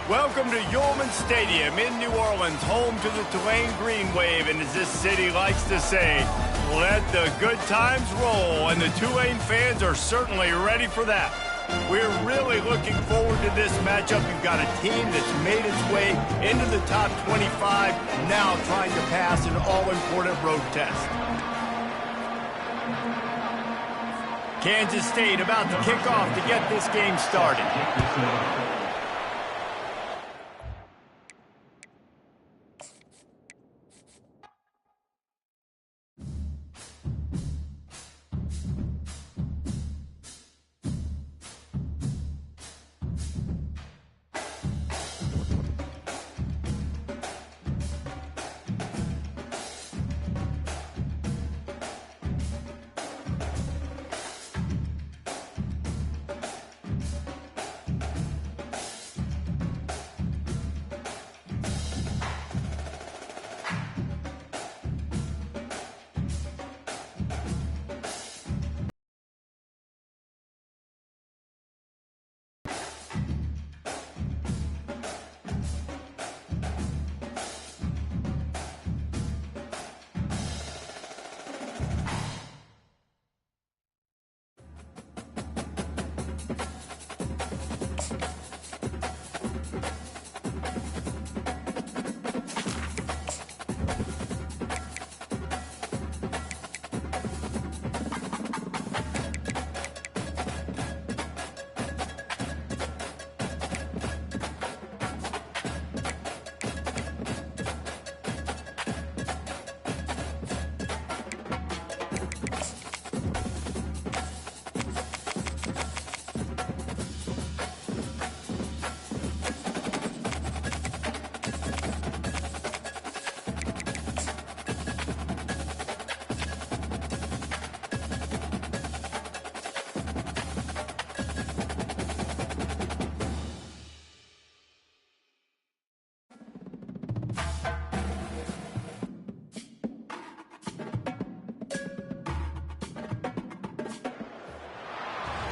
Welcome to Yulman Stadium in New Orleans, home to the Tulane Green Wave, and as this city likes to say, let the good times roll, and the Tulane fans are certainly ready for that. We're really looking forward to this matchup. You've got a team that's made its way into the top 25, now trying to pass an all-important road test. Kansas State about to kick off to get this game started.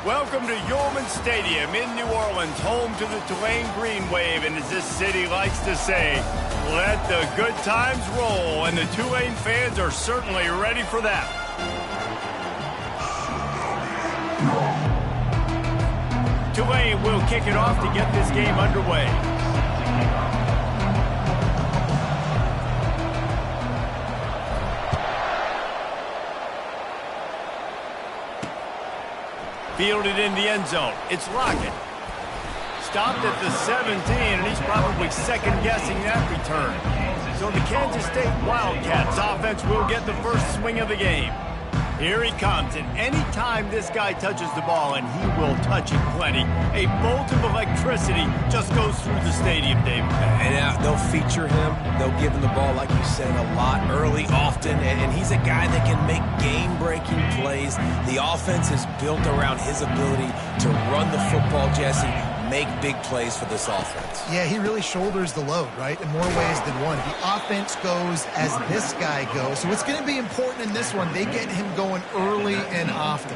Welcome to Yulman Stadium in New Orleans, home to the Tulane Green Wave, and as this city likes to say, let the good times roll, and the Tulane fans are certainly ready for that. Tulane will kick it off to get this game underway. Fielded in the end zone. It's Lockett. Stopped at the 17, and he's probably second-guessing that return. So the Kansas State Wildcats offense will get the first swing of the game. Here he comes, and anytime this guy touches the ball, and he will touch it plenty, a bolt of electricity just goes through the stadium, David. And they'll feature him. They'll give him the ball, like you said, a lot, early, often, and he's a guy that can make game-breaking plays. The offense is built around his ability to run the football, Jesse, make big plays for this offense. Yeah, he really shoulders the load, right, in more ways than one. The offense goes as this guy goes, so it's going to be important in this one. They get him going early and often.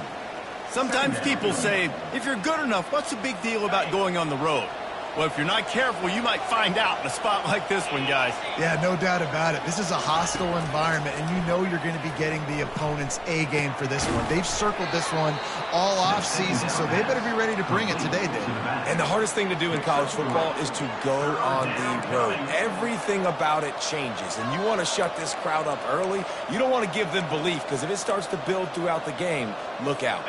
Sometimes people say, if you're good enough, what's the big deal about going on the road? Well, if you're not careful, you might find out in a spot like this one, guys. Yeah, no doubt about it. This is a hostile environment, and you know you're going to be getting the opponent's A-game for this one. They've circled this one all off-season, so they better be ready to bring it today, Dave. And the hardest thing to do in college football is to go on the road. Everything about it changes, and you want to shut this crowd up early. You don't want to give them belief, because if it starts to build throughout the game, look out.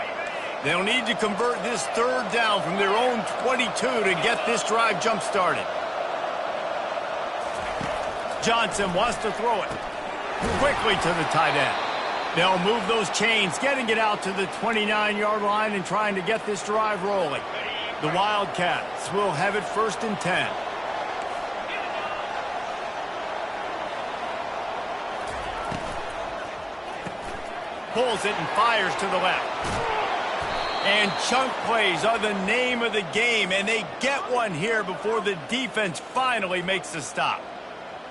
They'll need to convert this third down from their own 22 to get this drive jump-started. Johnson wants to throw it quickly to the tight end. They'll move those chains, getting it out to the 29-yard line and trying to get this drive rolling. The Wildcats will have it 1st and 10. Pulls it and fires to the left. And chunk plays are the name of the game, and they get one here before the defense finally makes the stop.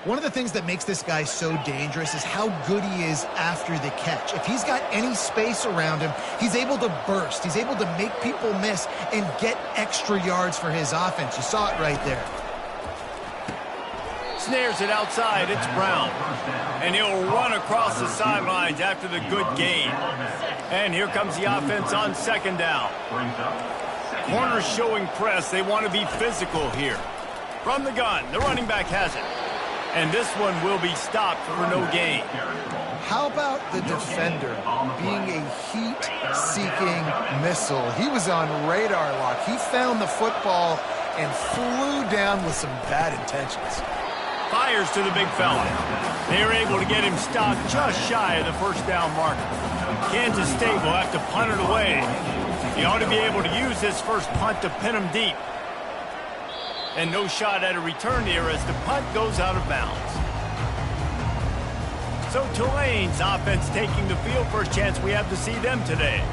One of the things that makes this guy so dangerous is how good he is after the catch. If he's got any space around him, he's able to burst. He's able to make people miss and get extra yards for his offense. You saw it right there. snares it outside. It's Brown. And he'll run across the sidelines after the good gain. And here comes the offense on second down. Corners showing press. They want to be physical here. From the gun, the running back has it. And this one will be stopped for no gain. How about the defender being a heat-seeking missile? He was on radar lock. He found the football and flew down with some bad intentions. Fires to the big fella. They are able to get him stopped just shy of the first down marker. Kansas State will have to punt it away. He ought to be able to use this first punt to pin him deep. And no shot at a return here as the punt goes out of bounds. So Tulane's offense taking the field. First chance we have to see them today.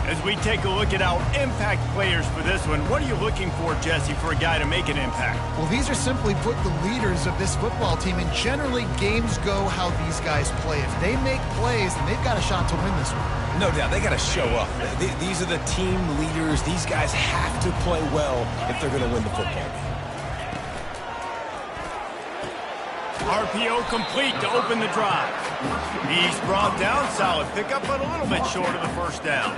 As we take a look at our impact players for this one, what are you looking for, Jesse, for a guy to make an impact? Well, these are simply put the leaders of this football team, and generally games go how these guys play. If they make plays, then they've got a shot to win this one. No doubt. They got to show up. These are the team leaders. These guys have to play well if they're going to win the football game. RPO complete to open the drive. He's brought down, solid pickup, but a little bit short of the first down.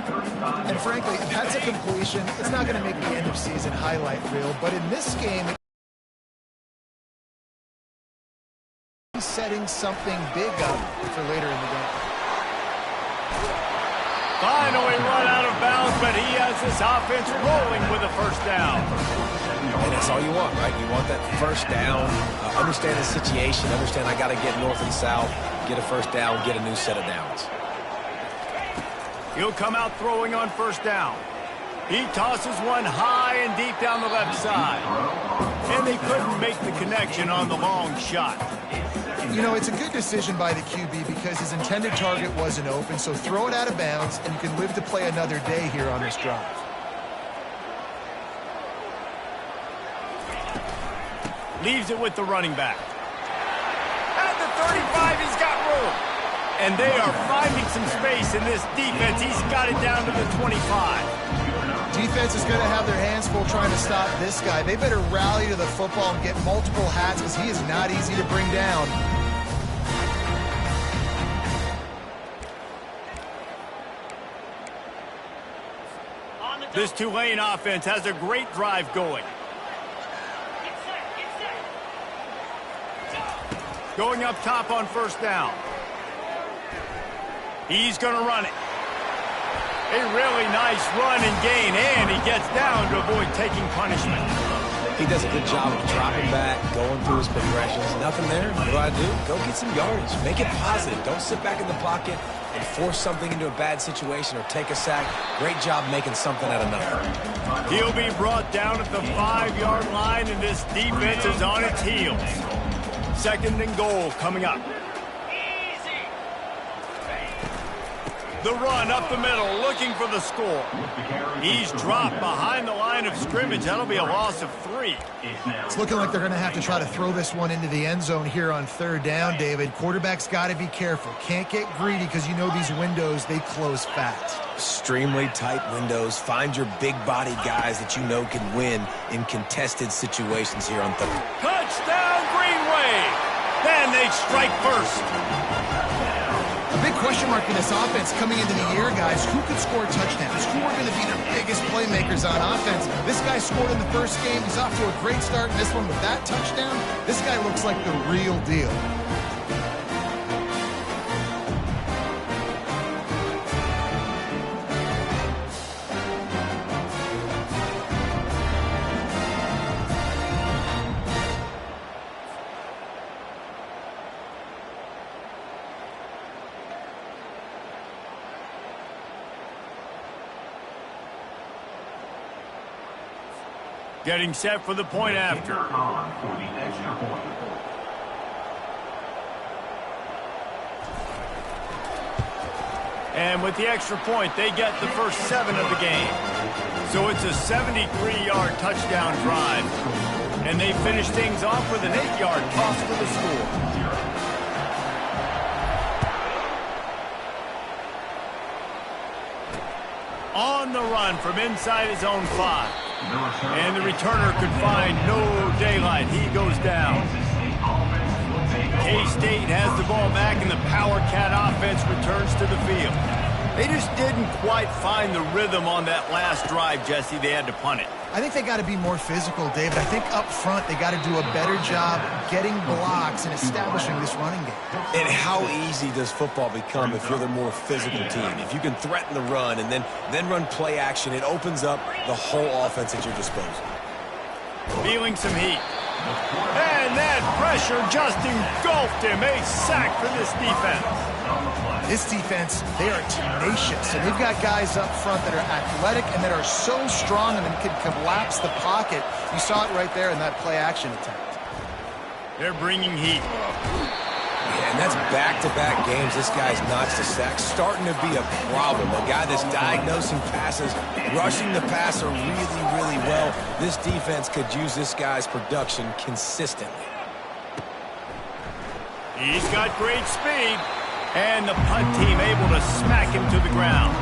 And frankly, if that's a completion, it's not going to make the end of season highlight reel. But in this game, he's setting something big up for later in the game. Finally run out of bounds, but he has this offense rolling with a first down. And that's all you want, right? You want that first down, understand the situation, understand I got to get north and south, get a first down, get a new set of downs. He'll come out throwing on first down. He tosses one high and deep down the left side. And they couldn't make the connection on the long shot. You know, it's a good decision by the QB because his intended target wasn't open, so throw it out of bounds, and you can live to play another day here on this drive. Leaves it with the running back. At the 35, he's got room. And they are finding some space in this defense. He's got it down to the 25. Defense is going to have their hands full trying to stop this guy. They better rally to the football and get multiple hats because he is not easy to bring down. This Tulane offense has a great drive going. Going up top on first down. He's going to run it. A really nice run and gain, and he gets down to avoid taking punishment. He does a good job of dropping back, going through his progressions. Nothing there. What do I do? Go get some yardage. Make it positive. Don't sit back in the pocket and force something into a bad situation or take a sack. Great job making something out of nothing. He'll be brought down at the 5-yard line, and this defense is on its heels. Second and goal coming up. The run up the middle, looking for the score. He's dropped behind the line of scrimmage. That'll be a loss of 3. It's looking like they're going to have to try to throw this one into the end zone here on third down, David. Quarterback's got to be careful. Can't get greedy because you know these windows, they close fast. Extremely tight windows. Find your big body guys that you know can win in contested situations here on third. Touchdown, Greenway! And they strike first. A big question mark in this offense coming into the year, guys. Who could score touchdowns? Who are going to be the biggest playmakers on offense? This guy scored in the first game. He's off to a great start in this one with that touchdown. This guy looks like the real deal. Getting set for the point after. And with the extra point, they get the first 7 of the game. So it's a 73-yard touchdown drive. And they finish things off with an 8-yard toss for the score. On the run from inside his own 5. And the returner could find no daylight. He goes down. K-State has the ball back, and the Power Cat offense returns to the field. They just didn't quite find the rhythm on that last drive, Jesse. They had to punt it. I think they got to be more physical, David. I think up front they got to do a better job getting blocks and establishing this running game. And how easy does football become if you're the more physical team? If you can threaten the run and then run play action, it opens up the whole offense at your disposal. Feeling some heat. And that pressure just engulfed him. A sack for this defense. This defense, they are tenacious, and they've got guys up front that are athletic and that are so strong and can collapse the pocket. You saw it right there in that play-action attempt. They're bringing heat. Yeah, and that's back-to-back games. This guy's notched a sack, starting to be a problem. A guy that's diagnosing passes, rushing the passer really, really well. This defense could use this guy's production consistently. He's got great speed. And the punt team able to smack him to the ground.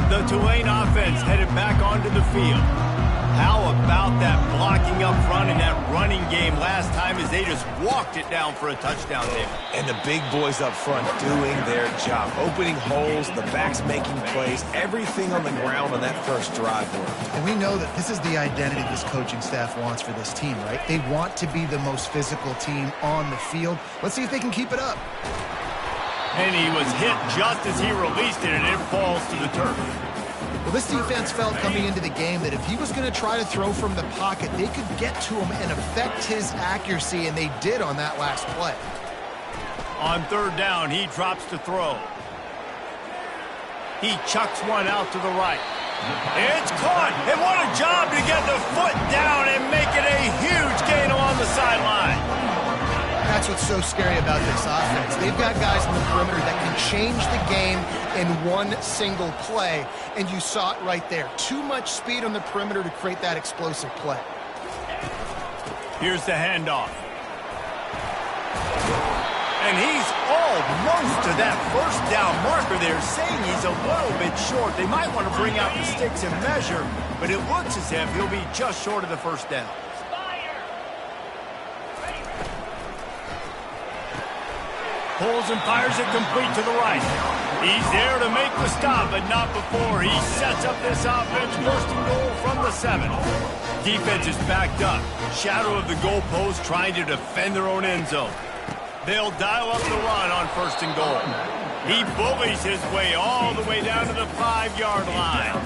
The Tulane offense headed back onto the field. How about that blocking up front and that running game last time as they just walked it down for a touchdown there. And the big boys up front doing their job. Opening holes, the backs making plays, everything on the ground on that first drive worked. And we know that this is the identity this coaching staff wants for this team, right? They want to be the most physical team on the field. Let's see if they can keep it up. And he was hit just as he released it, and it falls to the turf. Well, this defense felt coming into the game that if he was going to try to throw from the pocket, they could get to him and affect his accuracy, and they did on that last play. On third down, he drops to throw. He chucks one out to the right. It's caught, and what a job to get the foot down and make it a huge gain along the sideline. That's what's so scary about this offense. They've got guys in the perimeter that can change the game in one single play, and you saw it right there. Too much speed on the perimeter to create that explosive play. Here's the handoff. And he's almost to that first down marker there, saying he's a little bit short. They might want to bring out the sticks and measure, but it looks as if he'll be just short of the first down. Pulls and fires it complete to the right. He's there to make the stop, but not before he sets up this offense. First and goal from the 7. Defense is backed up. Shadow of the goalpost trying to defend their own end zone. They'll dial up the run on first and goal. He bullies his way all the way down to the 5-yard line.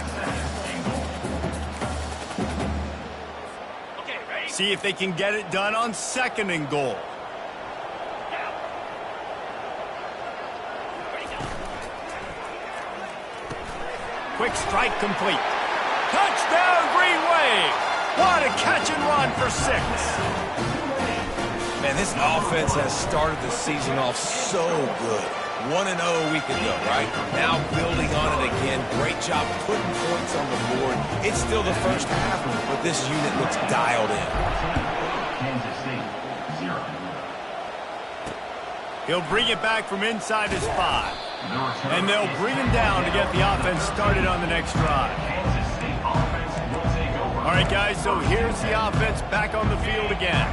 See if they can get it done on second and goal. Quick strike complete. Touchdown, Green Wave. What a catch and run for 6. Man, this offense has started the season off so good. 1-0 a week ago, right? Now building on it again. Great job putting points on the board. It's still the first half, but this unit looks dialed in. He'll bring it back from inside his 5. And they'll bring him down to get the offense started on the next drive. All right, guys, so here's the offense back on the field again.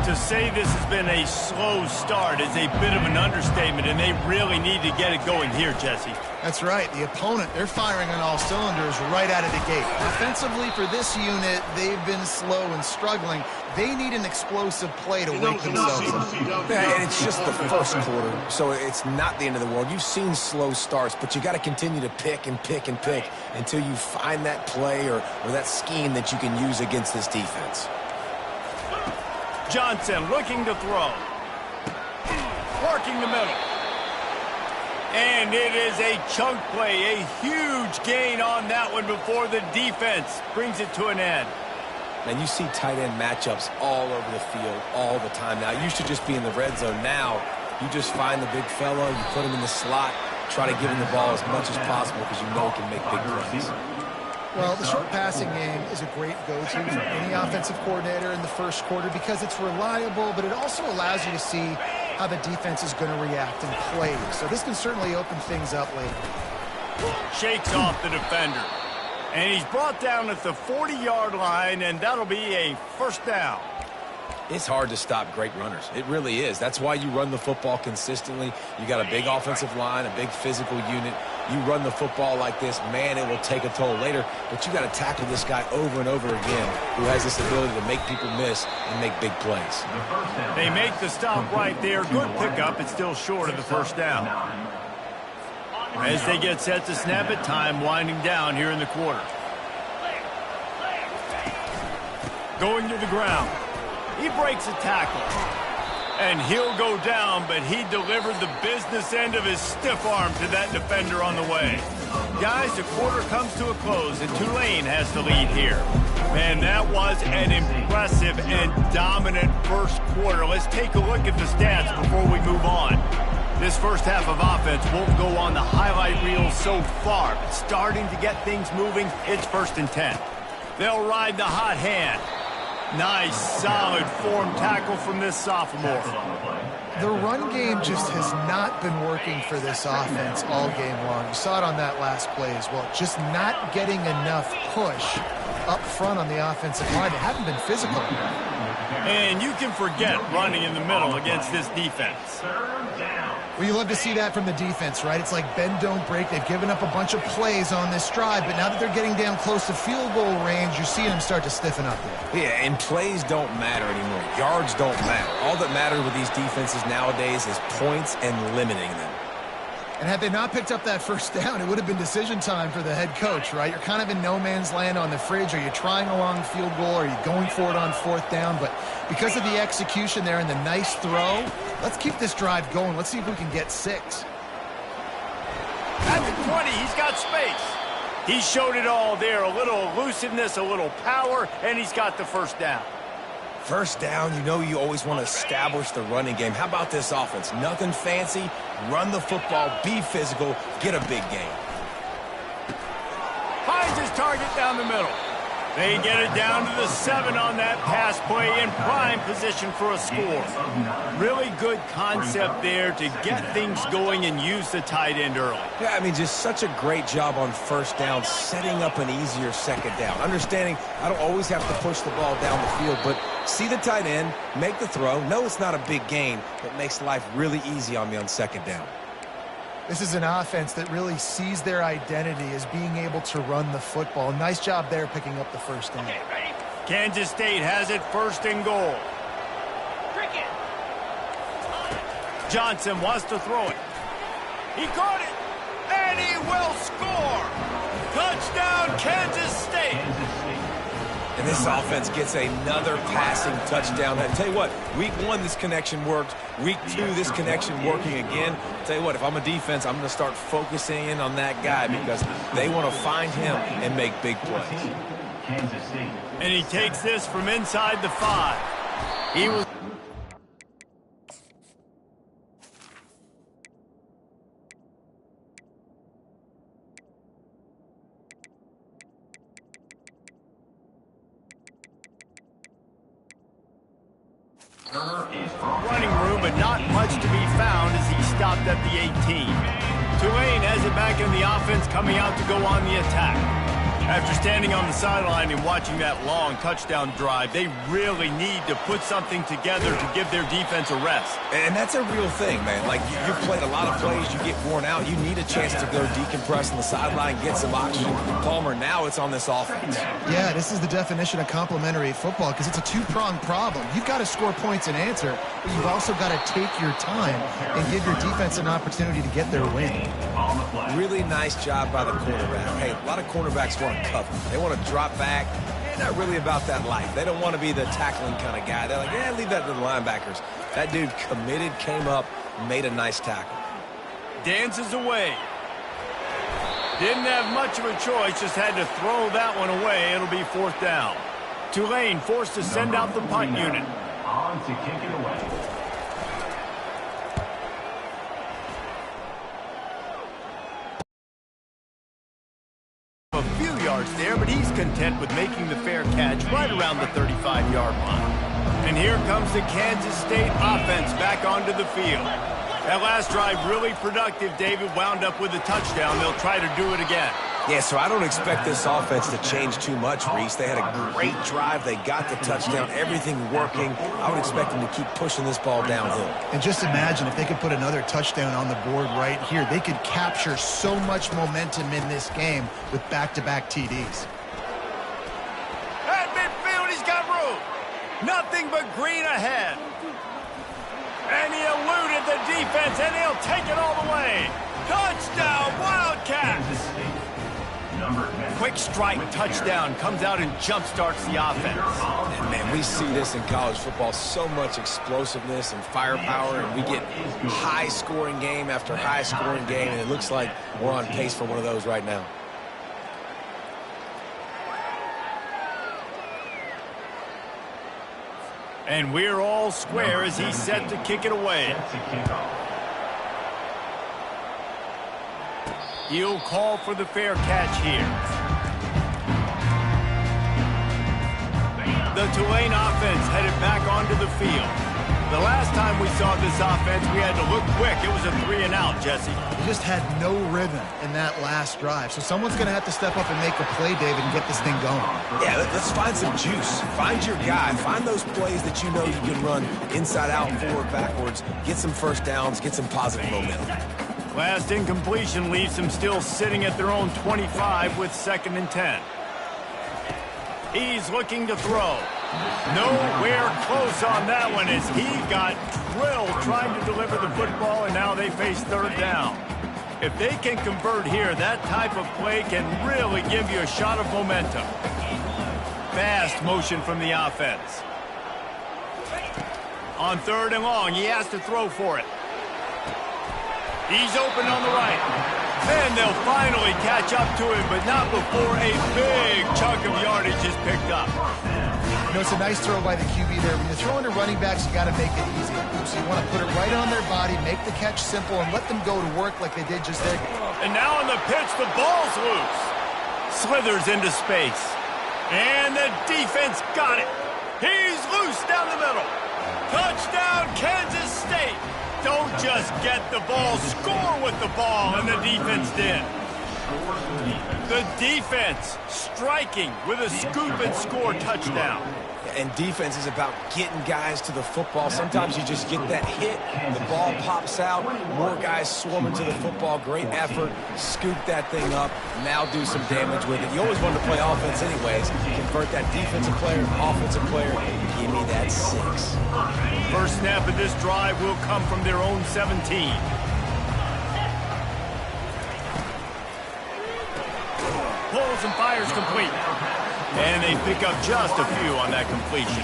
To say this has been a slow start is a bit of an understatement, and they really need to get it going here, Jesse. That's right. The opponent, they're firing on all cylinders right out of the gate. Offensively, for this unit, they've been slow and struggling. They need an explosive play to wake themselves up. And it's just the first quarter, so it's not the end of the world. You've seen slow starts, but you got to continue to pick and pick and pick until you find that play or that scheme that you can use against this defense. Johnson looking to throw. Working the middle. And it is a chunk play, a huge gain on that one before the defense brings it to an end. And you see tight end matchups all over the field all the time now. It used to just be in the red zone. Now you just find the big fella, you put him in the slot, try to give him the ball as much as possible because you know he can make big plays. Well, the short passing game is a great go-to for any offensive coordinator in the first quarter because it's reliable, but it also allows you to see how the defense is going to react and play. So this can certainly open things up later. Shakes off the defender. And he's brought down at the 40-yard line, and that'll be a first down. It's hard to stop great runners. It really is. That's why you run the football consistently. You got a big offensive line, a big physical unit. You run the football like this, man, it will take a toll later. But you got to tackle this guy over and over again who has this ability to make people miss and make big plays. They make the stop right there. Good pickup. It's still short of the first down. As they get set to snap it, time winding down here in the quarter. Going to the ground. He breaks a tackle. And he'll go down, but he delivered the business end of his stiff arm to that defender on the way. Guys, the quarter comes to a close, and Tulane has the lead here. Man, that was an impressive and dominant first quarter. Let's take a look at the stats before we move on. This first half of offense won't go on the highlight reel so far, but starting to get things moving, it's 1st and 10. They'll ride the hot hand. Nice, solid form tackle from this sophomore. The run game just has not been working for this offense all game long. You saw it on that last play as well. Just not getting enough push up front on the offensive line. They haven't been physical. And you can forget running in the middle against this defense. Well, you love to see that from the defense, right? It's like bend, don't break. They've given up a bunch of plays on this drive, but now that they're getting down close to field goal range, you're seeing them start to stiffen up there. Yeah, and plays don't matter anymore. Yards don't matter. All that matters with these defenses nowadays is points and limiting them. And had they not picked up that first down, it would have been decision time for the head coach, right? You're kind of in no man's land on the fridge. Are you trying a long field goal? Are you going for it on 4th down? But because of the execution there and the nice throw, let's keep this drive going. Let's see if we can get 6. At the 20, he's got space. He showed it all there. A little elusiveness, a little power, and he's got the first down. First down, you know you always want to establish the running game. How about this offense? Nothing fancy. Run the football, be physical, get a big gain. Finds his target down the middle. They get it down to the 7 on that pass play in prime position for a score. Really good concept there to get things going and use the tight end early. Yeah, I mean, just such a great job on first down, setting up an easier second down. Understanding I don't always have to push the ball down the field, but see the tight end, make the throw. No, it's not a big gain, but makes life really easy on me on second down. This is an offense that really sees their identity as being able to run the football. Nice job there picking up the first down. Kansas State has it 1st and goal. Johnson wants to throw it. He caught it, and he will score. Touchdown, Kansas State. And this offense gets another passing touchdown. I tell you what, week 1, this connection worked. Week 2, this connection working again. I tell you what, if I'm a defense, I'm going to start focusing in on that guy because they want to find him and make big plays. And he takes this from inside the 5. He was running room, but not much to be found as he stopped at the 18. Tulane has it back in the offense, coming out to go on the attack. After standing on the sideline and watching that long touchdown drive, they really need to put something together to give their defense a rest. And that's a real thing, man. Like, you've played a lot of plays, you get worn out. You need a chance to go decompress on the sideline, get some oxygen. Palmer, now it's on this offense. Yeah, this is the definition of complementary football because it's a two-pronged problem. You've got to score points and answer, but you've also got to take your time and give your defense an opportunity to get their win. Really nice job by the cornerback. Hey, a lot of cornerbacks want to cover. They want to drop back. They're not really about that life. They don't want to be the tackling kind of guy. They're like, yeah, leave that to the linebackers. That dude committed, came up, made a nice tackle. Dances away. Didn't have much of a choice, just had to throw that one away. It'll be 4th down. Tulane forced to send out the punt unit. On to kick it away. A few yards there, but he's content with making the fair catch right around the 35-yard line. And here comes the Kansas State offense back onto the field. That last drive really productive. David wound up with a touchdown. They'll try to do it again. Yeah, so I don't expect this offense to change too much, Reese. They had a great drive. They got the touchdown, everything working. I would expect them to keep pushing this ball downhill. And just imagine if they could put another touchdown on the board right here. They could capture so much momentum in this game with back-to-back TDs. At midfield, he's got room. Nothing but green ahead. And he eluded the defense, and he'll take it all the way. Touchdown, Wildcats! Quick strike touchdown comes out and jump-starts the offense. And, man, we see this in college football, so much explosiveness and firepower, and we get high-scoring game after high-scoring game, and it looks like we're on pace for one of those right now. And we're all square as he's set to kick it away. He'll call for the fair catch here. The Tulane offense headed back onto the field. The last time we saw this offense, we had to look quick. It was a 3-and-out, Jesse. He just had no rhythm in that last drive. So someone's going to have to step up and make a play, David, and get this thing going. Yeah, let's find some juice. Find your guy. Find those plays that you know you can run inside out, forward, backwards. Get some first downs. Get some positive momentum. Last incompletion leaves them still sitting at their own 25 with 2nd and 10. He's looking to throw. Nowhere close on that one as he got drilled trying to deliver the football, and now they face 3rd down. If they can convert here, that type of play can really give you a shot of momentum. Fast motion from the offense. On 3rd and long, he has to throw for it. He's open on the right. And they'll finally catch up to him, but not before a big chunk of yardage is picked up. You know, it's a nice throw by the QB there. When you're throwing to running backs, you got to make it easy. So you want to put it right on their body, make the catch simple, and let them go to work like they did just there. And now on the pitch, the ball's loose. Slithers into space. And the defense got it. He's loose down the middle. Touchdown, Kansas State. Don't just get the ball, score with the ball, and the defense did. The defense striking with a scoop and score touchdown. And defense is about getting guys to the football. Sometimes you just get that hit, the ball pops out, more guys swarming to the football. Great effort, scoop that thing up, now do some damage with it. You always want to play offense anyways. Convert that defensive player, offensive player, give me that 6. First snap of this drive will come from their own 17. Pulls and fires complete. And they pick up just a few on that completion.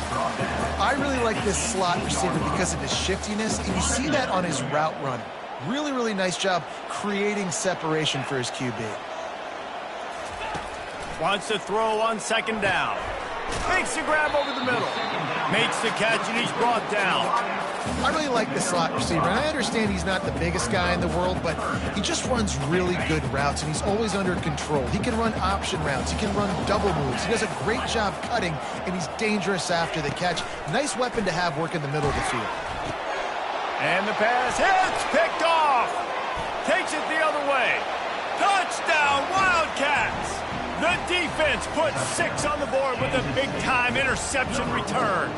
I really like this slot receiver because of his shiftiness, and you see that on his route run. Really, really nice job creating separation for his QB. Wants to throw on 2nd down. Makes the grab over the middle. Makes the catch, and he's brought down. I really like the slot receiver, and I understand he's not the biggest guy in the world, but he just runs really good routes, and he's always under control. He can run option routes. He can run double moves. He does a great job cutting, and he's dangerous after the catch. Nice weapon to have work in the middle of the field. And the pass hits, picked off. Takes it the other way. Touchdown, Wildcats. The defense puts 6 on the board with a big-time interception return.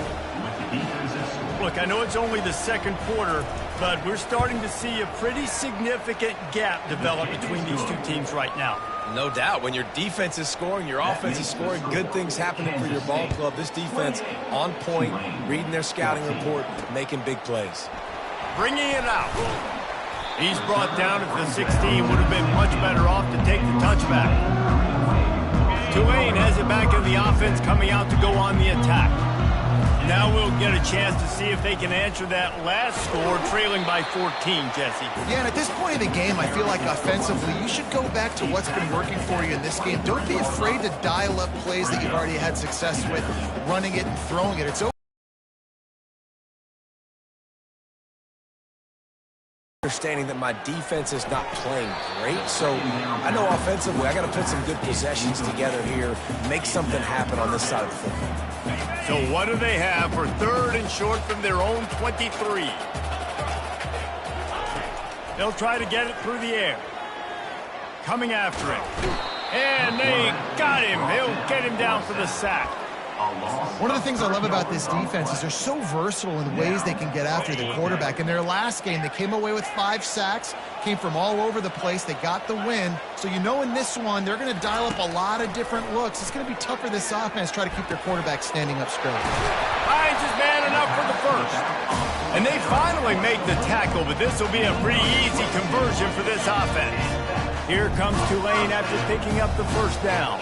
Look, I know it's only the 2nd quarter, but we're starting to see a pretty significant gap develop between these two teams right now. No doubt. When your defense is scoring, your offense is scoring, good things happening for your ball club. This defense on point, reading their scouting report, making big plays. Bringing it out. He's brought down at the 16. Would have been much better off to take the touchback. Tulane has it back in the offense, coming out to go on the attack. Now we'll get a chance to see if they can answer that last score, trailing by 14, Jesse. Yeah, and at this point of the game, I feel like offensively, you should go back to what's been working for you in this game. Don't be afraid to dial up plays that you've already had success with, running it and throwing it. It's understanding that my defense is not playing great, so I know offensively I got to put some good possessions together here, make something happen on this side of the football. So what do they have for 3rd and short from their own 23? They'll try to get it through the air. Coming after it. And they got him. He'll get him down for the sack. One of the things I love about this defense is they're so versatile in the ways they can get after the quarterback. In their last game, they came away with 5 sacks, came from all over the place. They got the win. So you know in this one, they're going to dial up a lot of different looks. It's going to be tough for this offense to try to keep their quarterback standing up straight. Hines is man enough for the first. And they finally make the tackle, but this will be a pretty easy conversion for this offense. Here comes Tulane after picking up the first down.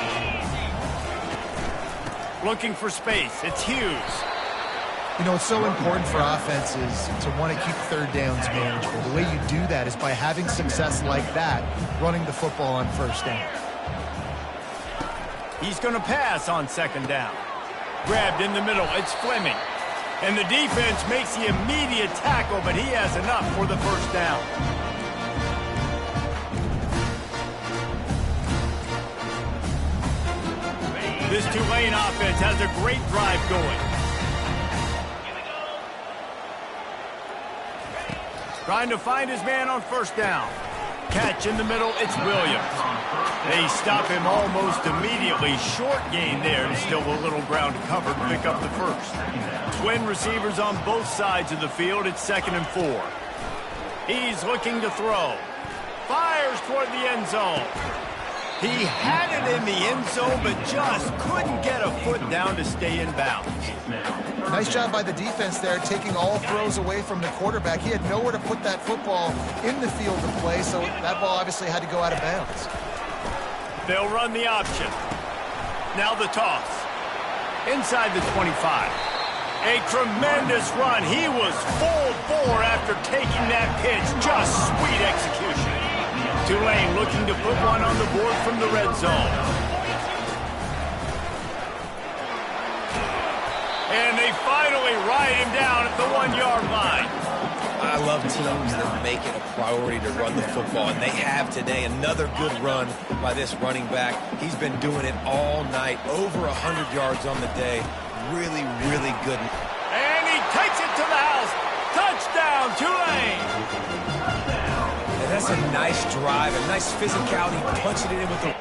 Looking for space. It's Hughes. You know, it's so important for offenses to want to keep third downs manageable. The way you do that is by having success like that, running the football on first down. He's going to pass on second down. Grabbed in the middle. It's Fleming. And the defense makes the immediate tackle, but he has enough for the first down. This Tulane offense has a great drive going. Trying to find his man on first down. Catch in the middle, it's Williams. They stop him almost immediately. Short gain there, and still a little ground covered to pick up the first. Twin receivers on both sides of the field. It's 2nd and 4. He's looking to throw. Fires toward the end zone. He had it in the end zone, but just couldn't get a foot down to stay in bounds. Nice job by the defense there, taking all throws away from the quarterback. He had nowhere to put that football in the field to play, so that ball obviously had to go out of bounds. They'll run the option. Now the toss. Inside the 25. A tremendous run. He was full bore after taking that pitch. Just sweet execution. Tulane looking to put one on the board from the red zone. And they finally ride him down at the 1-yard line. I love teams that make it a priority to run the football, and they have today. Another good run by this running back. He's been doing it all night, over 100 yards on the day. Really, really good. And he takes it to the house. Touchdown, Tulane. And that's a nice drive, a nice physicality, punching it in with the...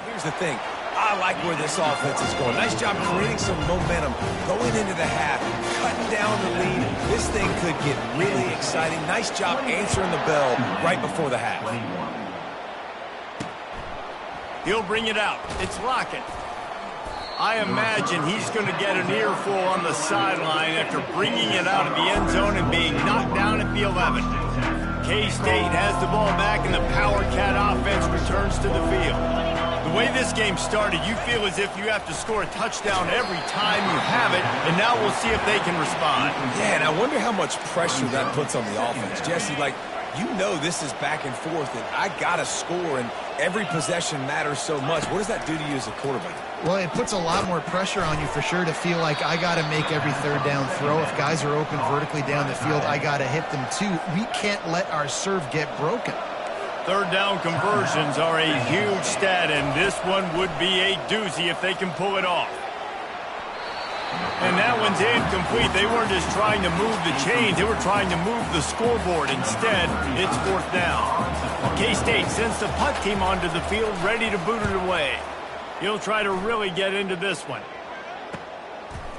Here's the thing. I like where this offense is going. Nice job creating some momentum, going into the half, cutting down the lead. This thing could get really exciting. Nice job answering the bell right before the half. He'll bring it out. It's Lockett. I imagine he's going to get an earful on the sideline after bringing it out of the end zone and being knocked down at the 11. K-State has the ball back and the Power Cat offense returns to the field. The way this game started, you feel as if you have to score a touchdown every time you have it, and now we'll see if they can respond. Yeah, and I wonder how much pressure that puts on the offense. Jesse, like, you know this is back and forth, and I got to score, and every possession matters so much. What does that do to you as a quarterback? Well, it puts a lot more pressure on you for sure to feel like I got to make every third down throw. If guys are open vertically down the field, I got to hit them too. We can't let our serve get broken. Third down conversions are a huge stat, and this one would be a doozy if they can pull it off. And that one's incomplete. They weren't just trying to move the chains. They were trying to move the scoreboard. Instead, it's 4th down. K-State sends the punt team onto the field, ready to boot it away. He'll try to really get into this one.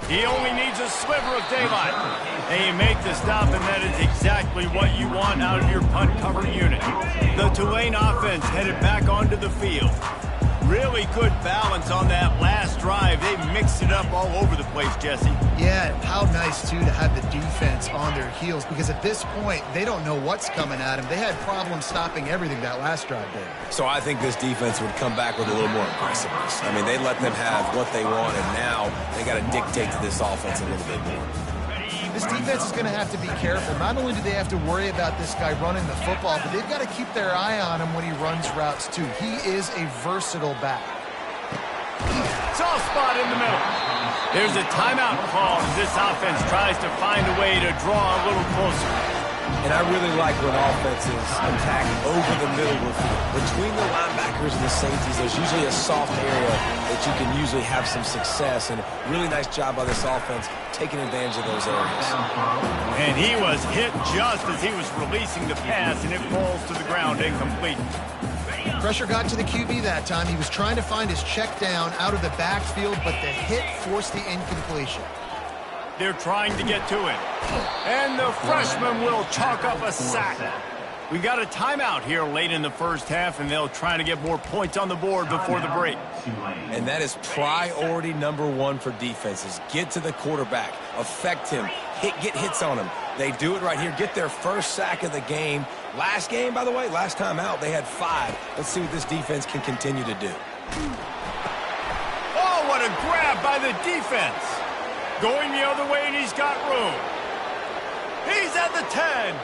He only needs a sliver of daylight. And you make the stop, and that is exactly what you want out of your punt cover unit. The Tulane offense headed back onto the field. Really good balance on that last drive. They mixed it up all over the place, Jesse. Yeah, how nice, too, to have the defense on their heels, because at this point, they don't know what's coming at them. They had problems stopping everything that last drive did. So I think this defense would come back with a little more aggressiveness. I mean, they let them have what they want, and now they got to dictate to this offense a little bit more. This defense is going to have to be careful. Not only do they have to worry about this guy running the football, but they've got to keep their eye on him when he runs routes, too. He is a versatile back. Soft spot in the middle. There's a timeout call as this offense tries to find a way to draw a little closer. And I really like when offenses attack over the middle of the field. Between the linebackers and the safeties, there's usually a soft area that you can usually have some success. And really nice job by this offense taking advantage of those areas. And he was hit just as he was releasing the pass, and it falls to the ground incomplete. Pressure got to the QB that time. He was trying to find his check down out of the backfield, but the hit forced the incompletion. They're trying to get to it. And the freshman will chalk up a sack. We got a timeout here late in the first half, and they'll try to get more points on the board before the break. And that is priority number one for defenses. Get to the quarterback, affect him, get hits on him. They do it right here, get their first sack of the game. Last game, by the way, last time out, they had 5. Let's see what this defense can continue to do. Oh, what a grab by the defense. Going the other way, and he's got room. He's at the 10.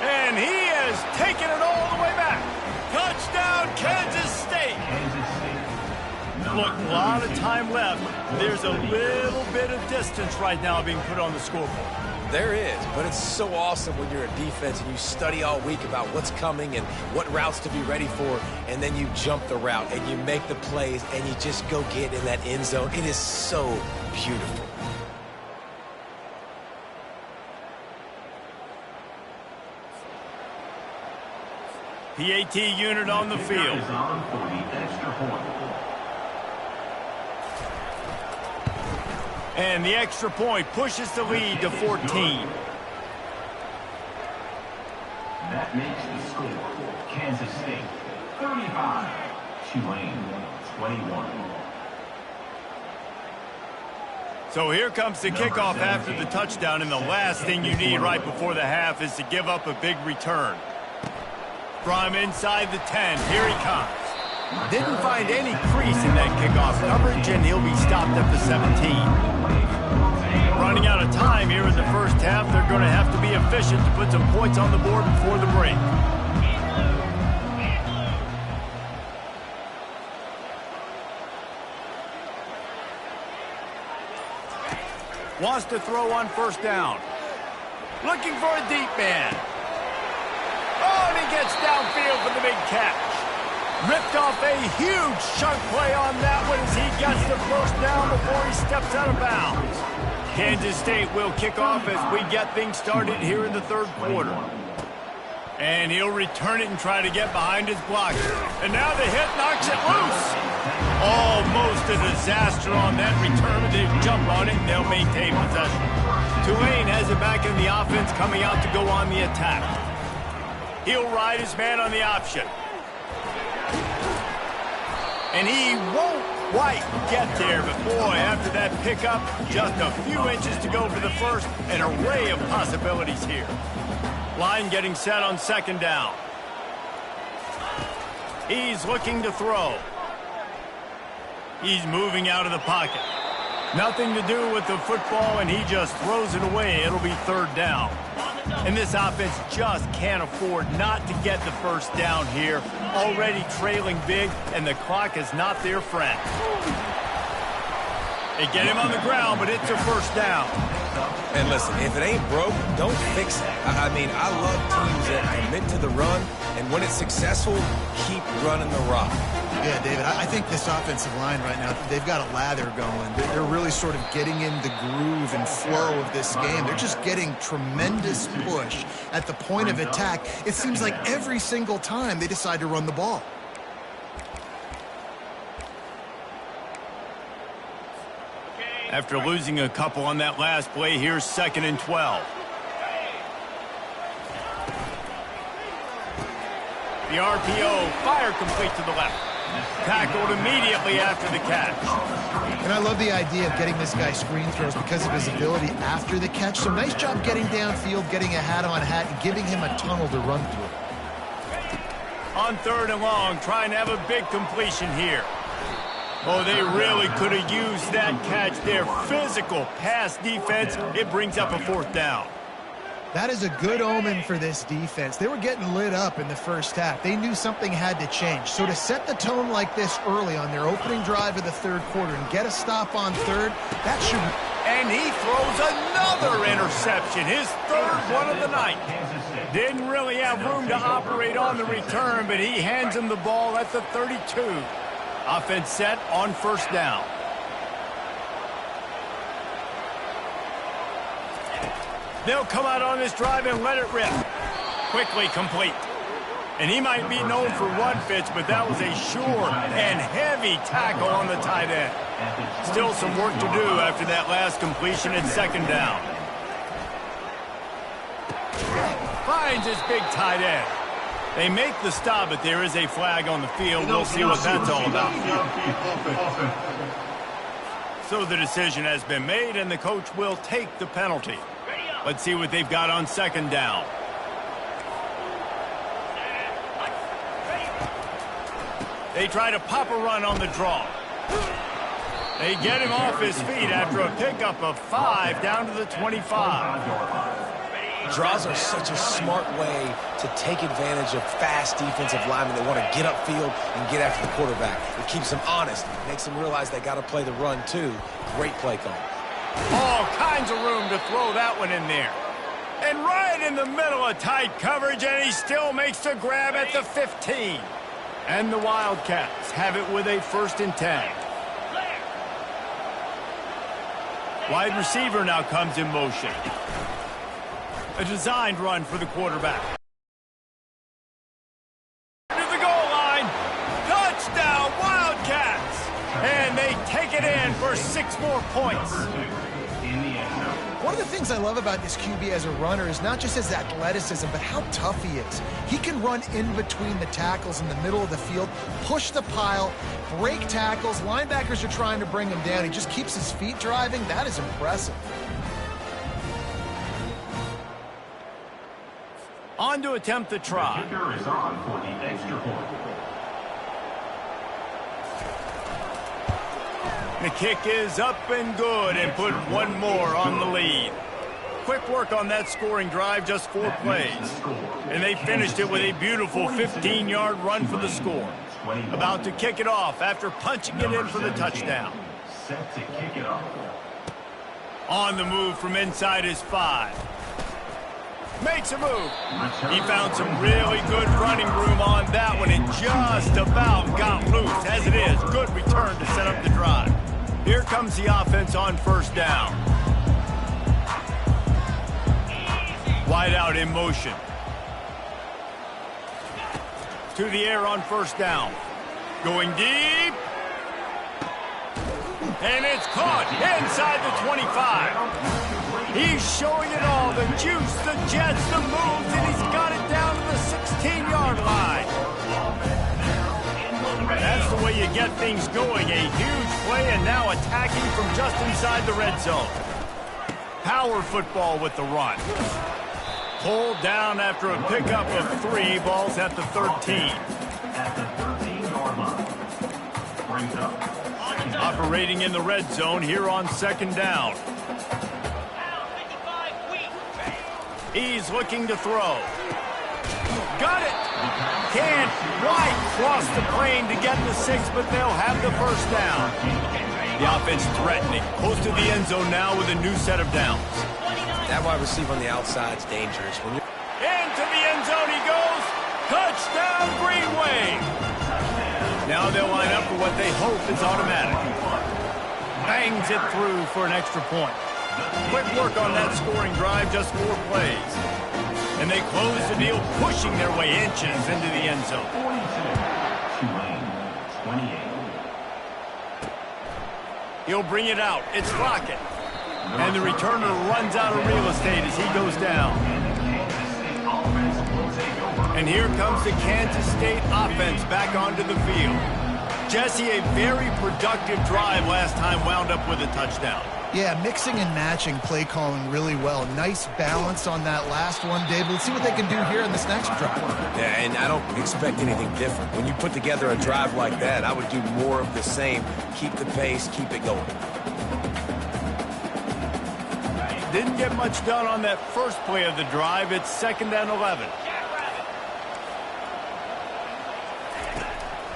And he has taken it all the way back. Touchdown, Kansas State. Look, a lot of time left. There's a little bit of distance right now being put on the scoreboard. There is, but it's so awesome when you're a defense and you study all week about what's coming and what routes to be ready for, and then you jump the route and you make the plays and you just go get in that end zone. It is so beautiful. PAT unit on the field. And the extra point pushes the lead to 14. That makes the score Kansas State 35, Tulane 21. So here comes the kickoff after the touchdown, and the last thing you need right before the half is to give up a big return. From inside the 10, here he comes. Didn't find any crease in that kickoff coverage, and he'll be stopped at the 17. Running out of time here in the first half, they're going to have to be efficient to put some points on the board before the break. Wants to throw on first down. Looking for a deep man. Oh, and he gets downfield for the big catch. Ripped off a huge chunk play on that one as he gets the first down before he steps out of bounds. Kansas State will kick off as we get things started here in the third quarter. And he'll return it and try to get behind his blocker. And now the hit knocks it loose. Almost a disaster on that return. They jump on it and they'll maintain possession. Tulane has it back in the offense, coming out to go on the attack. He'll ride his man on the option. And he won't quite get there, but boy, after that pickup, just a few inches to go for the first. An array of possibilities here. Line getting set on second down. He's looking to throw. He's moving out of the pocket. Nothing to do with the football, and he just throws it away. It'll be third down. And this offense just can't afford not to get the first down here. Already trailing big, and the clock is not their friend. They get him on the ground, but it's a first down. And listen, if it ain't broke, don't fix it. I mean, I love teams that commit to the run, and when it's successful, keep running the rock. Yeah, David, I think this offensive line right now, they've got a lather going. They're really sort of getting in the groove and flow of this game. They're just getting tremendous push at the point of attack. It seems like every single time they decide to run the ball. After losing a couple on that last play, here's 2nd and 12. The RPO, fire complete to the left. Tackled immediately after the catch. And I love the idea of getting this guy screen throws because of his ability after the catch. So nice job getting downfield, getting a hat-on-hat, and giving him a tunnel to run through. On 3rd and long, trying to have a big completion here. Oh, they really could have used that catch there. Physical pass defense. It brings up a 4th down. That is a good omen for this defense. They were getting lit up in the first half. They knew something had to change. So to set the tone like this early on their opening drive of the third quarter and get a stop on third, that should And he throws another interception, his third one of the night. Didn't really have room to operate on the return, but he hands him the ball at the 32. Offense set on first down. They'll come out on this drive and let it rip. Quickly complete. And he might be known for run fits, but that was a sure and heavy tackle on the tight end. Still some work to do after that last completion at second down. Finds his big tight end. They make the stop, but there is a flag on the field. We'll see what that's all about. So the decision has been made, and the coach will take the penalty. Let's see what they've got on second down. They try to pop a run on the draw. They get him off his feet after a pickup of 5 down to the 25. Draws are such a smart way to take advantage of fast defensive linemen that want to get upfield and get after the quarterback. It keeps them honest, makes them realize they got to play the run too. Great play call. All kinds of room to throw that one in there. And right in the middle of tight coverage, and he still makes the grab at the 15. And the Wildcats have it with a 1st and 10. Wide receiver now comes in motion. A designed run for the quarterback. To the goal line. Touchdown, Wildcats! And they take it in for 6 more points. One of the things I love about this QB as a runner is not just his athleticism, but how tough he is. He can run in between the tackles in the middle of the field, push the pile, break tackles. Linebackers are trying to bring him down. He just keeps his feet driving. That is impressive. On to attempt the try. The kicker is on for the extra point. The kick is up and good and put one more on the lead. Quick work on that scoring drive, just 4 plays. And they finished it with a beautiful 15-yard run for the score. About to kick it off after punching it in for the touchdown. Set to kick it off. On the move from inside his 5. Makes a move. He found some really good running room on that one and just about got loose. As it is, good return to set up the drive. Here comes the offense on first down. Wide out in motion. To the air on first down. Going deep. And it's caught inside the 25. He's showing it all. The juice, the jets, the moves, and he's got it down to the 16-yard line. That's the way you get things going. A huge play and now attacking from just inside the red zone. Power football with the run. Pulled down after a pickup of 3. Balls at the 13. At the 13-yard line. Brings up. Operating in the red zone here on second down. He's looking to throw. Got it. Can't quite cross the plane to get the 6, but they'll have the first down. The offense threatening. Close to the end zone now with a new set of downs. That wide receiver on the outside is dangerous. When you're Into the end zone he goes. Touchdown, Green Wave. Now they'll line up for what they hope is automatic. Bangs it through for an extra point. Quick work on that scoring drive, just 4 plays. And they close the deal, pushing their way inches into the end zone. 42, Tulane, 28. He'll bring it out. It's Lockett. And the returner runs out of real estate as he goes down. And here comes the Kansas State offense back onto the field. Jesse, a very productive drive last time, wound up with a touchdown. Yeah, mixing and matching play calling really well. Nice balance on that last one, David. Let's see what they can do here in this next drive. Yeah, and I don't expect anything different. When you put together a drive like that, I would do more of the same. Keep the pace, keep it going. Didn't get much done on that first play of the drive. It's 2nd and 11.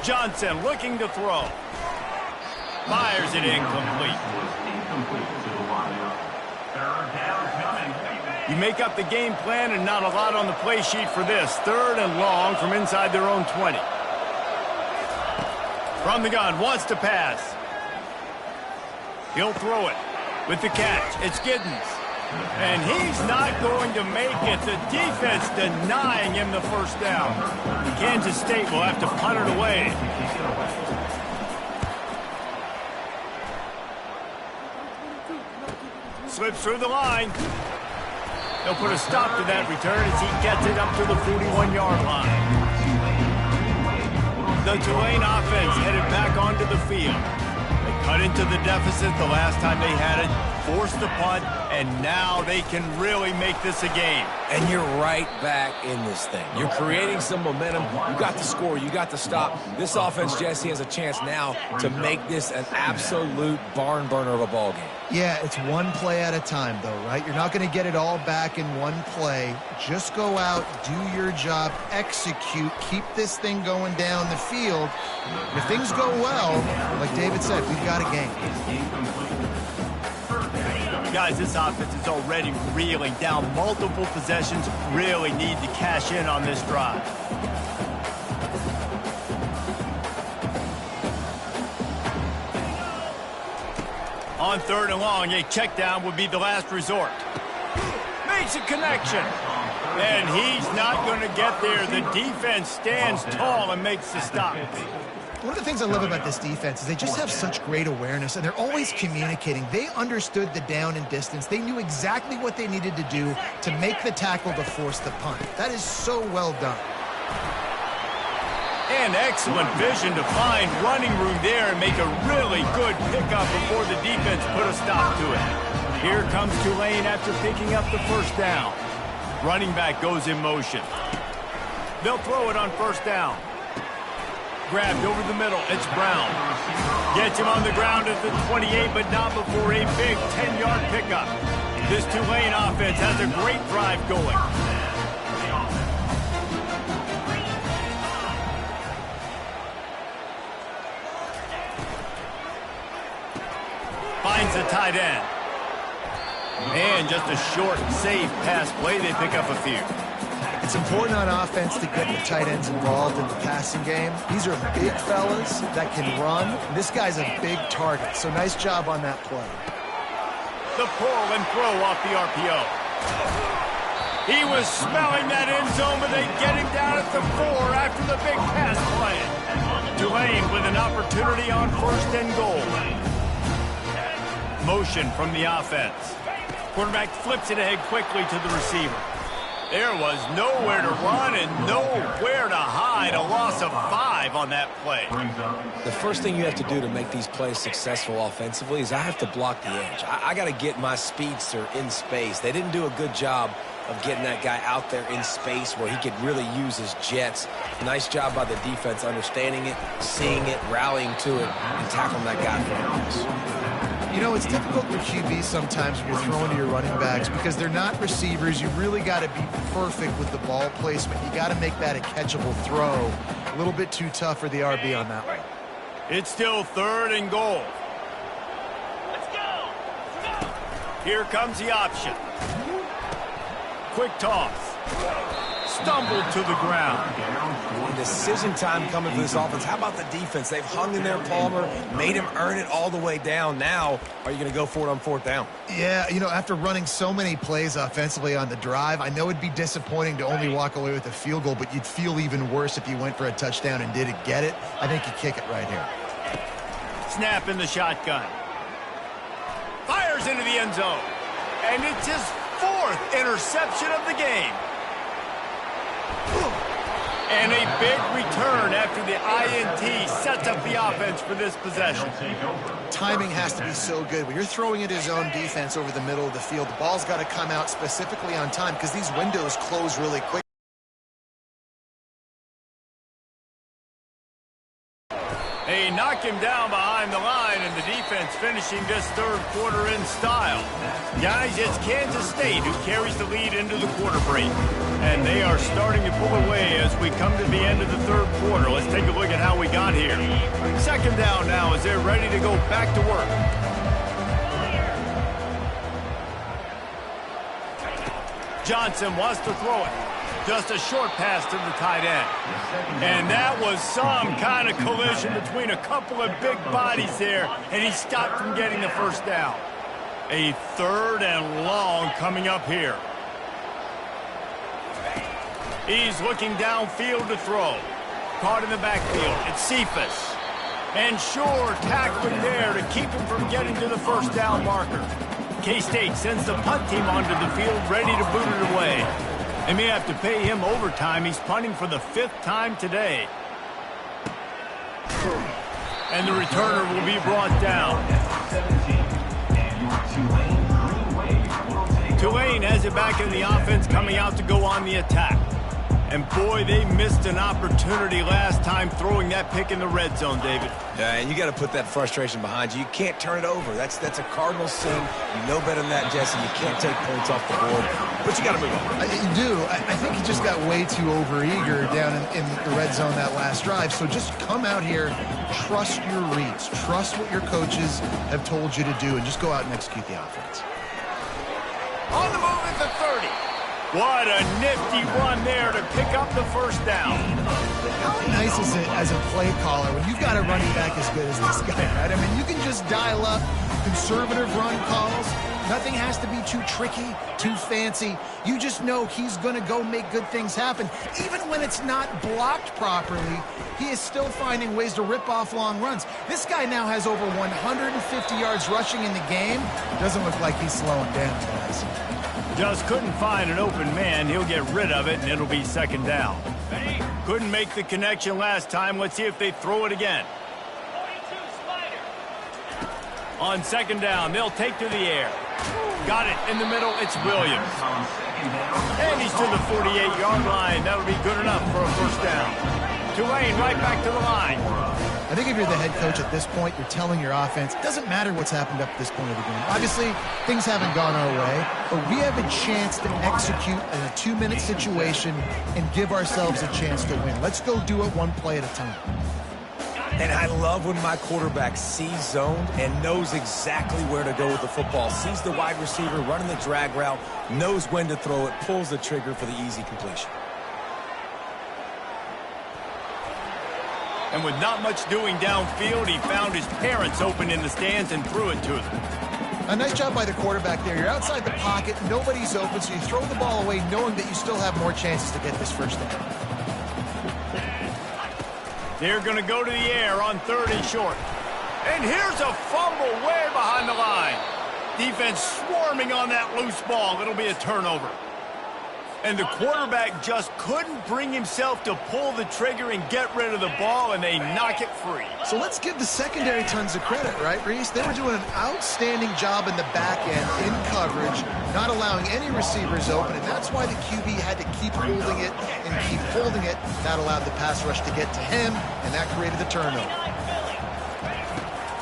Johnson looking to throw. Fires it incomplete. You make up the game plan and not a lot on the play sheet for this. 3rd and long from inside their own 20. From the gun, wants to pass. He'll throw it with the catch. It's Giddens. And he's not going to make it. The defense denying him the first down. Kansas State will have to punt it away. Slips through the line. They'll put a stop to that return as he gets it up to the 41-yard line. The Tulane offense headed back onto the field. They cut into the deficit the last time they had it, forced the punt, and now they can really make this a game. And you're right back in this thing. You're creating some momentum. You got the score. You got the stop. This offense, Jesse, has a chance now to make this an absolute barn burner of a ball game. Yeah, it's one play at a time, though, right? You're not going to get it all back in one play. Just go out, do your job, execute, keep this thing going down the field. And if things go well, like David said, we've got a game. Guys, this offense is already reeling down. Multiple possessions, really need to cash in on this drive. On 3rd and long, a check down would be the last resort. Makes a connection. And he's not going to get there. The defense stands tall and makes the stop. One of the things I love about this defense is they just have such great awareness, and they're always communicating. They understood the down and distance. They knew exactly what they needed to do to make the tackle to force the punt. That is so well done. And excellent vision to find running room there and make a really good pickup before the defense put a stop to it. Here comes Tulane after picking up the first down. Running back goes in motion. They'll throw it on 1st down. Grabbed over the middle. It's Brown. Gets him on the ground at the 28, but not before a big 10-yard pickup. This Tulane offense has a great drive going. Finds the tight end. And just a short, safe pass play. They pick up a few. It's important on offense to get the tight ends involved in the passing game. These are big fellas that can run. This guy's a big target, so nice job on that play. The pull and throw off the RPO. He was smelling that end zone, but they get him down at the 4 after the big pass play. Tulane with an opportunity on 1st and goal. Motion from the offense. Quarterback flips it ahead quickly to the receiver. There was nowhere to run and nowhere to hide. A loss of 5 on that play. The first thing you have to do to make these plays successful offensively is I have to block the edge. I got to get my speedster in space. They didn't do a good job of getting that guy out there in space where he could really use his jets. Nice job by the defense understanding it, seeing it, rallying to it, and tackling that guy for a loss. You know, it's difficult for QB sometimes when you're throwing to your running backs because they're not receivers. You really got to be perfect with the ball placement. You got to make that a catchable throw. A little bit too tough for the RB on that one. It's still 3rd and goal. Let's go. Here comes the option. Quick toss. Stumbled to the ground. Decision time coming for this offense. How about the defense? They've hung in there, Palmer, made him earn it all the way down. Now, are you going to go for it on 4th down? Yeah, you know, after running so many plays offensively on the drive, I know it'd be disappointing to only walk away with a field goal, but you'd feel even worse if you went for a touchdown and didn't get it. I think you kick it right here. Snap in the shotgun. Fires into the end zone. And it's his 4th interception of the game. And a big return after the INT sets up the offense for this possession. Timing has to be so good. When you're throwing at his own defense over the middle of the field, the ball's got to come out specifically on time because these windows close really quick. They knock him down behind the line, and the defense finishing this third quarter in style. Guys, it's Kansas State who carries the lead into the quarter break. And they are starting to pull away as we come to the end of the third quarter. Let's take a look at how we got here. Second down now as they're ready to go back to work. Johnson wants to throw it. Just a short pass to the tight end. And that was some kind of collision between a couple of big bodies there, and he stopped from getting the first down. A third and long coming up here. He's looking downfield to throw. Caught in the backfield. It's Cephas. And Shore tackling there to keep him from getting to the first down marker. K-State sends the punt team onto the field, ready to boot it away. They may have to pay him overtime. He's punting for the 5th time today. And the returner will be brought down. Tulane has it back in the offense, coming out to go on the attack. And boy, they missed an opportunity last time throwing that pick in the red zone, David. Yeah, and you got to put that frustration behind you. You can't turn it over. That's a cardinal sin. You know better than that, Jesse. You can't take points off the board, but you got to move on. You do. I think he just got way too overeager down in the red zone that last drive. So just come out here, trust your reads, trust what your coaches have told you to do, and just go out and execute the offense. On the move at the 30. What a nifty run there to pick up the first down. How nice is it as a play caller when you've got a running back as good as this guy, right? I mean, you can just dial up conservative run calls. Nothing has to be too tricky, too fancy. You just know he's going to go make good things happen. Even when it's not blocked properly, he is still finding ways to rip off long runs. This guy now has over 150 yards rushing in the game. Doesn't look like he's slowing down, guys. Just couldn't find an open man. He'll get rid of it, and it'll be second down. Couldn't make the connection last time. Let's see if they throw it again. On second down, they'll take to the air. Got it in the middle. It's Williams. And he's to the 48-yard line. That'll be good enough for a first down. Tulane right back to the line. I think if you're the head coach at this point, you're telling your offense, it doesn't matter what's happened up to this point of the game. Obviously, things haven't gone our way, but we have a chance to execute in a 2-minute situation and give ourselves a chance to win. Let's go do it one play at a time. And I love when my quarterback sees zoned and knows exactly where to go with the football. Sees the wide receiver running the drag route, knows when to throw it, pulls the trigger for the easy completion. And with not much doing downfield, he found his parents open in the stands and threw it to them. A nice job by the quarterback there. You're outside the pocket, nobody's open, so you throw the ball away knowing that you still have more chances to get this first down. They're going to go to the air on 3rd and short. And here's a fumble way behind the line. Defense swarming on that loose ball. It'll be a turnover. And the quarterback just couldn't bring himself to pull the trigger and get rid of the ball, and they knock it free. So let's give the secondary tons of credit, right, Reese? They were doing an outstanding job in the back end, in coverage, not allowing any receivers open, and that's why the QB had to keep holding it and keep holding it. That allowed the pass rush to get to him, and that created the turnover.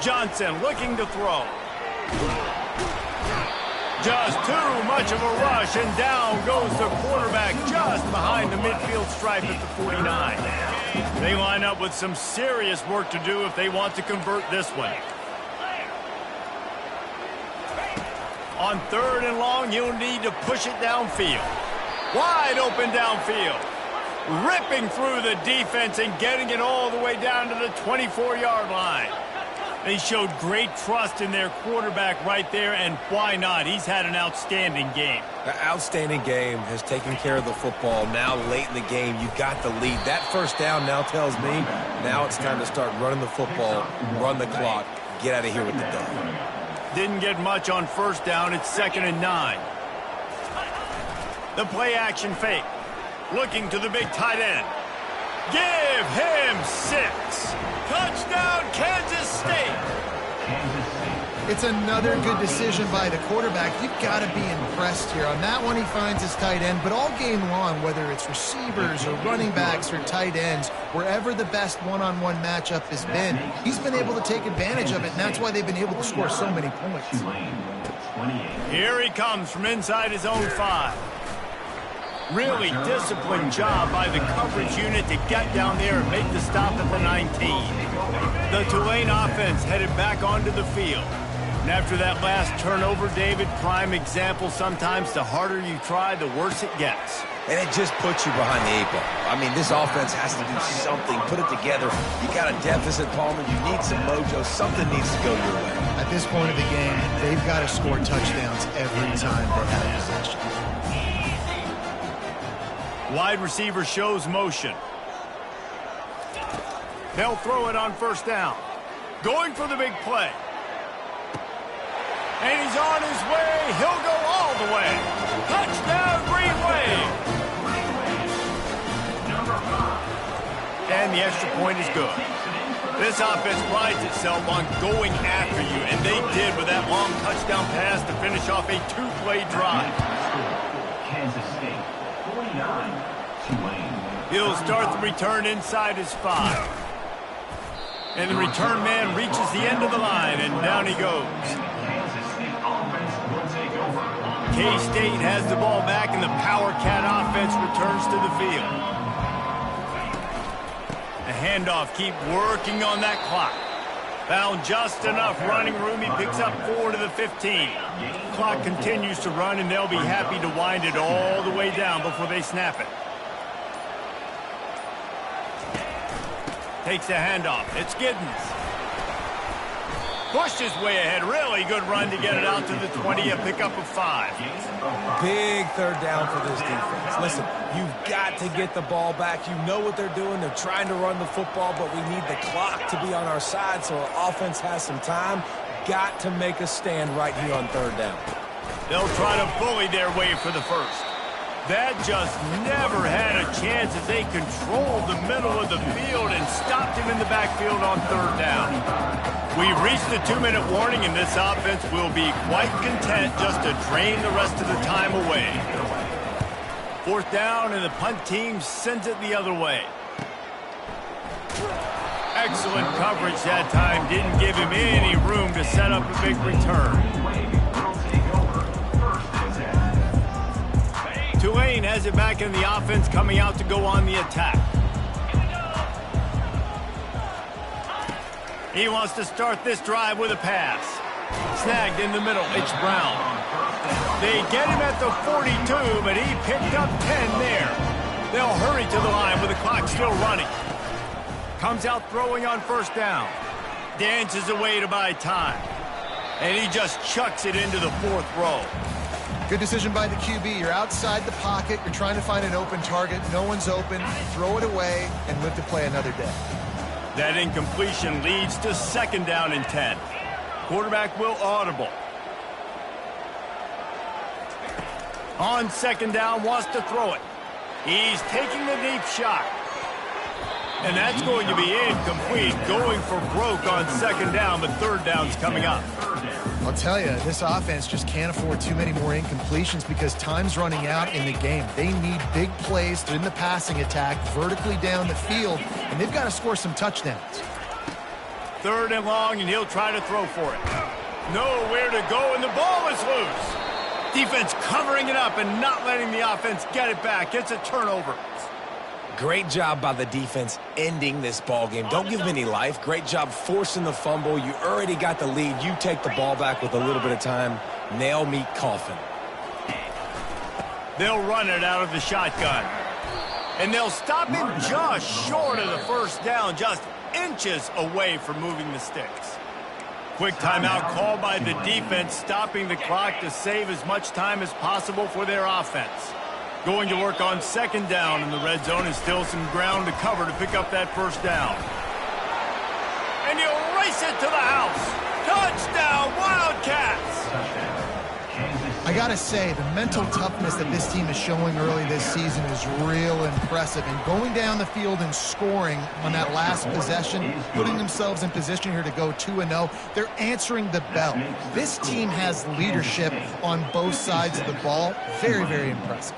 Johnson looking to throw. Just too much of a rush, and down goes the quarterback just behind the midfield stripe at the 49. They line up with some serious work to do if they want to convert this one. On 3rd and long, you'll need to push it downfield. Wide open downfield. Ripping through the defense and getting it all the way down to the 24-yard line. They showed great trust in their quarterback right there, and why not? He's had an outstanding game. An outstanding game, has taken care of the football. Now late in the game, you got the lead. That first down now tells me now it's time to start running the football, run the clock, get out of here with the dub. Didn't get much on first down. It's 2nd and 9. The play action fake. Looking to the big tight end. Give him 6. Touchdown, Kansas State. It's another good decision by the quarterback. You've got to be impressed here. On that one, he finds his tight end, but all game long, whether it's receivers or running backs or tight ends, wherever the best one-on-one matchup has been, he's been able to take advantage of it, and that's why they've been able to score so many points. Here he comes from inside his own 5. Really disciplined job by the coverage unit to get down there and make the stop at the 19. The Tulane offense headed back onto the field. And after that last turnover, David, prime example, sometimes the harder you try, the worse it gets. And it just puts you behind the 8 ball. I mean, this offense has to do something, put it together. You got a deficit, Palmer. You need some mojo. Something needs to go your way. At this point of the game, they've got to score touchdowns every time they have possession. Wide receiver shows motion. They'll throw it on first down. Going for the big play. And he's on his way. He'll go all the way. Touchdown, Green Wave. And the extra point is good. This offense prides itself on going after you, and they did with that long touchdown pass to finish off a 2-play drive. Kansas State, 49, Tulane. He'll start the return inside his 5. And the return man reaches the end of the line, and down he goes. K-State has the ball back, and the Power Cat offense returns to the field. The handoff, keep working on that clock. Found just enough running room. He picks up 4 to the 15. Clock continues to run, and they'll be happy to wind it all the way down before they snap it. Takes the handoff. It's Giddens. Pushed his way ahead. Really good run to get it out to the 20. A pickup of 5. Big third down for this defense. Listen, you've got to get the ball back. You know what they're doing. They're trying to run the football, but we need the clock to be on our side so our offense has some time. Got to make a stand right here on third down. They'll try to bully their way for the first. That just never had a chance as they controlled the middle of the field and stopped him in the backfield on third down. We've reached the 2-minute warning, and this offense will be quite content just to drain the rest of the time away. Fourth down, and the punt team sends it the other way. Excellent coverage that time. Didn't give him any room to set up a big return. Tulane has it back in the offense, coming out to go on the attack. He wants to start this drive with a pass. Snagged in the middle, it's Brown. They get him at the 42, but he picked up 10 there. They'll hurry to the line with the clock still running. Comes out throwing on first down. Dances away to buy time. And he just chucks it into the 4th row. Good decision by the QB. You're outside the pocket. You're trying to find an open target. No one's open. Throw it away and live to play another day. That incompletion leads to 2nd down and 10. Quarterback will audible. On 2nd down, wants to throw it. He's taking the deep shot. And that's going to be incomplete. Going for broke on 2nd down, but 3rd down's coming up. I'll tell you, this offense just can't afford too many more incompletions because time's running out in the game. They need big plays in the passing attack, vertically down the field, and they've got to score some touchdowns. 3rd and long, and he'll try to throw for it. Nowhere to go, and the ball is loose. Defense covering it up and not letting the offense get it back. It's a turnover. Great job by the defense ending this ball game. Don't give them any life. Great job forcing the fumble. You already got the lead. You take the ball back with a little bit of time. Nail meet coffin. They'll run it out of the shotgun. And they'll stop him just short of the 1st down, just inches away from moving the sticks. Quick timeout called by the defense, stopping the clock to save as much time as possible for their offense. Going to work on 2nd down in the red zone, and still some ground to cover to pick up that 1st down. And he'll race it to the house. Touchdown, Wildcats! I gotta say, the mental toughness that this team is showing early this season is real impressive. And going down the field and scoring on that last possession, putting themselves in position here to go 2-0, they're answering the bell. This team has leadership on both sides of the ball. Very, very impressive.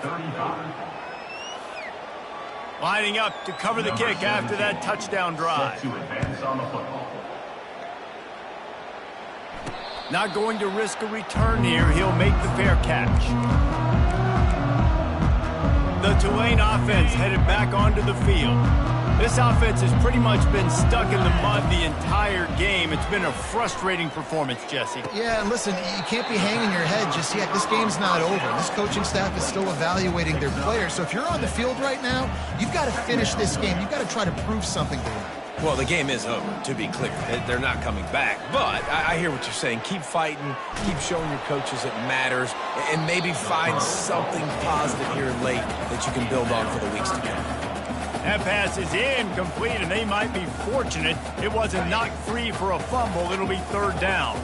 Lining up to cover the kick after that touchdown drive. Not going to risk a return here. He'll make the fair catch. The Tulane offense headed back onto the field. This offense has pretty much been stuck in the mud the entire game. It's been a frustrating performance, Jesse. Yeah, and listen, you can't be hanging your head just yet. This game's not over. This coaching staff is still evaluating their players. So if you're on the field right now, you've got to finish this game. You've got to try to prove something to them. Well, the game is over, to be clear. They're not coming back. But I hear what you're saying. Keep fighting. Keep showing your coaches it matters. And maybe find something positive here late that you can build on for the weeks to come. That pass is incomplete, and they might be fortunate it wasn't knocked free for a fumble. It'll be third down.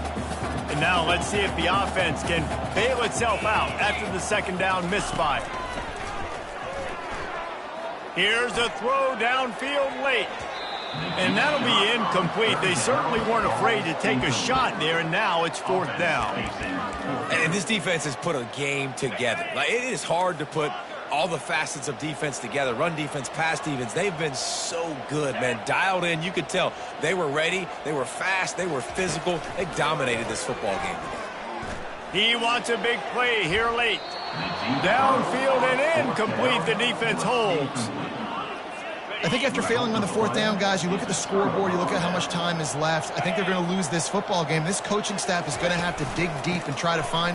And now let's see if the offense can bail itself out after the second down misfire. Here's a throw downfield late. And that'll be incomplete. They certainly weren't afraid to take a shot there, and now it's fourth down. And this defense has put a game together. Like, it is hard to put all the facets of defense together. Run defense, pass defense. They've been so good, man. Dialed in. You could tell they were ready. They were fast. They were physical. They dominated this football game today. He wants a big play here late. Downfield and incomplete. The defense holds. I think after failing on the fourth down, guys, you look at the scoreboard, you look at how much time is left. I think they're going to lose this football game. This coaching staff is going to have to dig deep and try to find